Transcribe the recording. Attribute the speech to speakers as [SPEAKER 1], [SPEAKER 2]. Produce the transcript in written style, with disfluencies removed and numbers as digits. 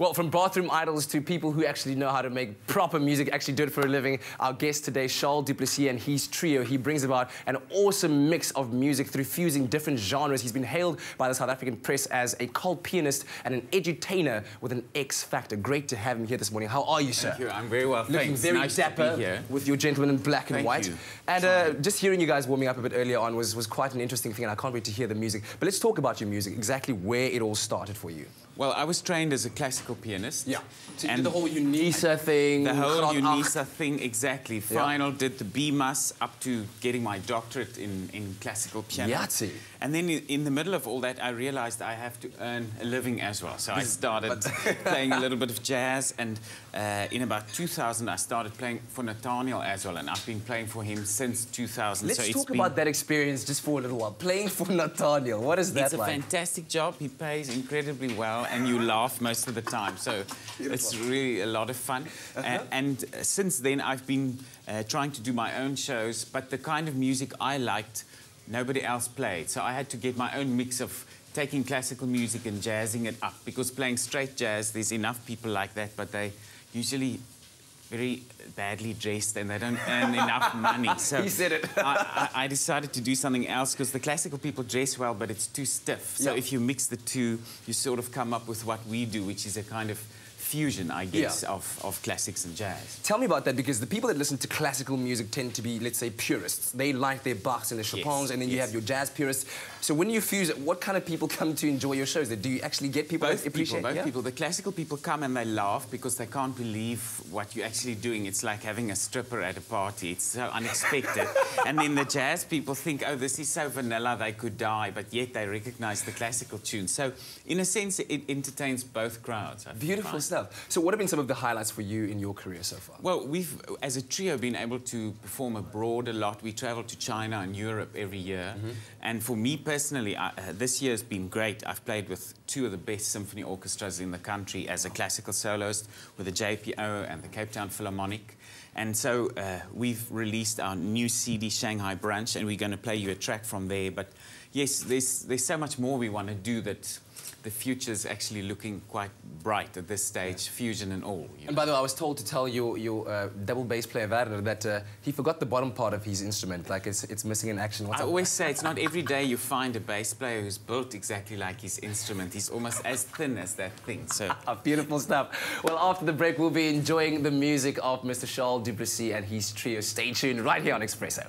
[SPEAKER 1] Well, from bathroom idols to people who actually know how to make proper music, actually do it for a living, our guest today, Charl du Plessis and his trio. He brings about an awesome mix of music through fusing different genres. He's been hailed by the South African press as a cult pianist and an edu-tainer with an X factor. Great to have him here this morning. How are you, sir?
[SPEAKER 2] Thank you. I'm very well,
[SPEAKER 1] Looking
[SPEAKER 2] thanks.
[SPEAKER 1] very
[SPEAKER 2] nice
[SPEAKER 1] dapper
[SPEAKER 2] to be here.
[SPEAKER 1] with your gentleman in black and
[SPEAKER 2] Thank
[SPEAKER 1] white.
[SPEAKER 2] you.
[SPEAKER 1] And just hearing you guys warming up a bit earlier on was quite an interesting thing, and I can't wait to hear the music. But let's talk about your music, exactly where it all started for you.
[SPEAKER 2] Well, I was trained as a classical pianist.
[SPEAKER 1] Yeah. So you did the whole UNISA thing.
[SPEAKER 2] The whole UNISA thing, exactly. Final,
[SPEAKER 1] yeah.
[SPEAKER 2] Did the B-Mas up to getting my doctorate in classical piano.
[SPEAKER 1] Yahtzee.
[SPEAKER 2] And then in the middle of all that, I realized I have to earn a living as well. So I started playing a little bit of jazz, and in about 2000, I started playing for Nathaniel as well, and I've been playing for him since 2000.
[SPEAKER 1] Let's
[SPEAKER 2] so
[SPEAKER 1] talk about that experience just for a little while. Playing for Nathaniel, what is that like?
[SPEAKER 2] It's a fantastic job. He pays incredibly well, and you laugh most of the time. So it's really a lot of fun. And since then, I've been trying to do my own shows, but the kind of music I liked, nobody else played. So I had to get my own mix of taking classical music and jazzing it up, because playing straight jazz, there's enough people like that, but they usually very badly dressed and they don't earn enough money. So
[SPEAKER 1] he said it.
[SPEAKER 2] I decided to do something else, because the classical people dress well, but it's too stiff. So if you mix the two, you sort of come up with what we do, which is a kind of fusion, I guess, of classics and jazz.
[SPEAKER 1] Tell me about that, because the people that listen to classical music tend to be, let's say, purists. They like their Bachs and their Chopins, and then you have your jazz purists. So when you fuse it, what kind of people come to enjoy your shows? Do you actually get people that appreciate
[SPEAKER 2] Both people. The classical people come and they laugh because they can't believe what you're actually doing. It's like having a stripper at a party. It's so unexpected. And then the jazz people think, oh, this is so vanilla, they could die, but yet they recognize the classical tune. So in a sense, it entertains both crowds.
[SPEAKER 1] Beautiful stuff. So what have been some of the highlights for you in your career so far?
[SPEAKER 2] Well, we've, as a trio, been able to perform abroad a lot. We travel to China and Europe every year. And for me personally, this year's been great. I've played with two of the best symphony orchestras in the country as a classical soloist, with the JPO and the Cape Town Philharmonic. And so we've released our new CD, Shanghai Brunch, and we're going to play you a track from there. But yes, there's so much more we want to do, that the future's actually looking quite bright at this stage, fusion and all. You know?
[SPEAKER 1] And by the way, I was told to tell your double bass player, Werner, that he forgot the bottom part of his instrument, like it's missing in action.
[SPEAKER 2] I always say it's not every day you find a bass player who's built exactly like his instrument. He's almost as thin as that thing. So
[SPEAKER 1] beautiful stuff. Well, after the break, we'll be enjoying the music of Mr. Charl du Plessis and his trio. Stay tuned right here on Expresso.